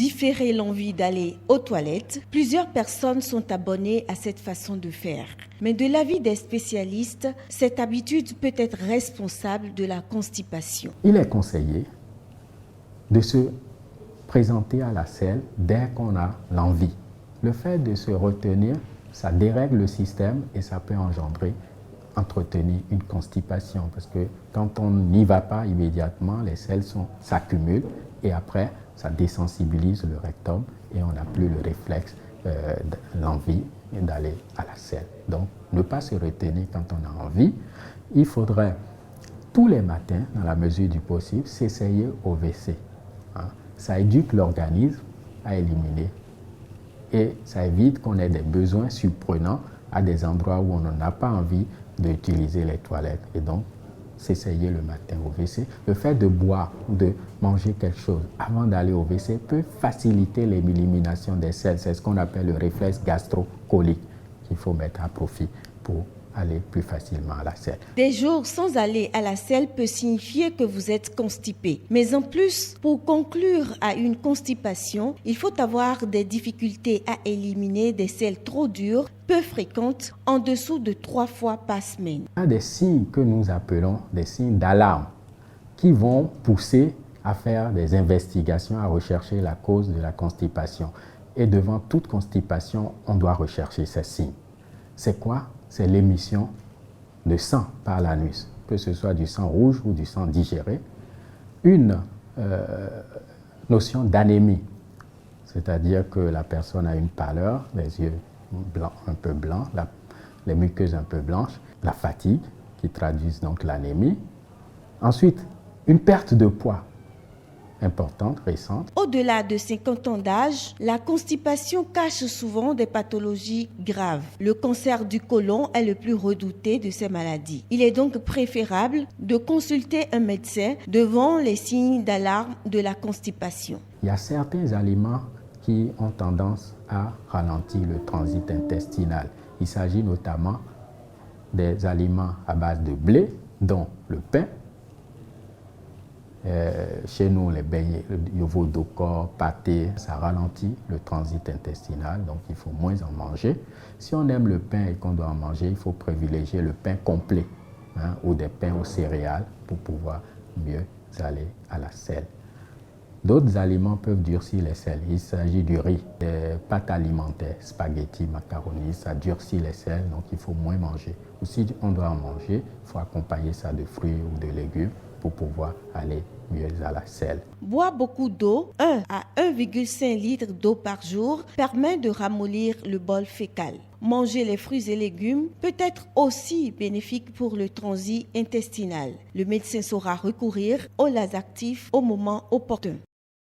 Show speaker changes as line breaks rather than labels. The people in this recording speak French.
différer l'envie d'aller aux toilettes, plusieurs personnes sont abonnées à cette façon de faire. Mais de l'avis des spécialistes, cette habitude peut être responsable de la constipation.
Il est conseillé de se présenter à la selle dès qu'on a l'envie. Le fait de se retenir, ça dérègle le système et ça peut entretenir une constipation parce que quand on n'y va pas immédiatement, les selles s'accumulent et après ça désensibilise le rectum et on n'a plus le réflexe, l'envie d'aller à la selle. Donc ne pas se retenir quand on a envie. Il faudrait tous les matins, dans la mesure du possible, s'essayer au WC. Ça éduque l'organisme à éliminer et ça évite qu'on ait des besoins surprenants à des endroits où on n'en a pas envie d'utiliser les toilettes. Et donc, s'essayer le matin au WC. Le fait de boire ou de manger quelque chose avant d'aller au WC peut faciliter l'élimination des selles. C'est ce qu'on appelle le réflexe gastro-colique qu'il faut mettre à profit pour aller plus facilement à la selle.
Des jours sans aller à la selle peut signifier que vous êtes constipé. Mais en plus, pour conclure à une constipation, il faut avoir des difficultés à éliminer des selles trop dures, peu fréquentes, en dessous de 3 fois par semaine.
Il y a des signes que nous appelons des signes d'alarme qui vont pousser à faire des investigations, à rechercher la cause de la constipation. Et devant toute constipation, on doit rechercher ces signes. C'est quoi? C'est l'émission de sang par l'anus, que ce soit du sang rouge ou du sang digéré. Une notion d'anémie, c'est-à-dire que la personne a une pâleur, les yeux blancs, un peu blancs, les muqueuses un peu blanches, la fatigue, qui traduisent donc l'anémie. Ensuite, une perte de poids importante, récente.
Au-delà de 50 ans d'âge, la constipation cache souvent des pathologies graves. Le cancer du côlon est le plus redouté de ces maladies. Il est donc préférable de consulter un médecin devant les signes d'alarme de la constipation.
Il y a certains aliments qui ont tendance à ralentir le transit intestinal. Il s'agit notamment des aliments à base de blé, dont le pain. Chez nous, les beignets, le veau d'Okor, pâté, ça ralentit le transit intestinal, donc il faut moins en manger. Si on aime le pain et qu'on doit en manger, il faut privilégier le pain complet ou des pains aux céréales pour pouvoir mieux aller à la selle. D'autres aliments peuvent durcir les selles. Il s'agit du riz, des pâtes alimentaires, spaghettis, macaronis, ça durcit les selles, donc il faut moins manger. Ou si on doit en manger, il faut accompagner ça de fruits ou de légumes pour pouvoir aller mieux à la selle.
Boire beaucoup d'eau, 1 à 1,5 litres d'eau par jour, permet de ramollir le bol fécal. Manger les fruits et légumes peut être aussi bénéfique pour le transit intestinal. Le médecin saura recourir aux laxatifs au moment opportun.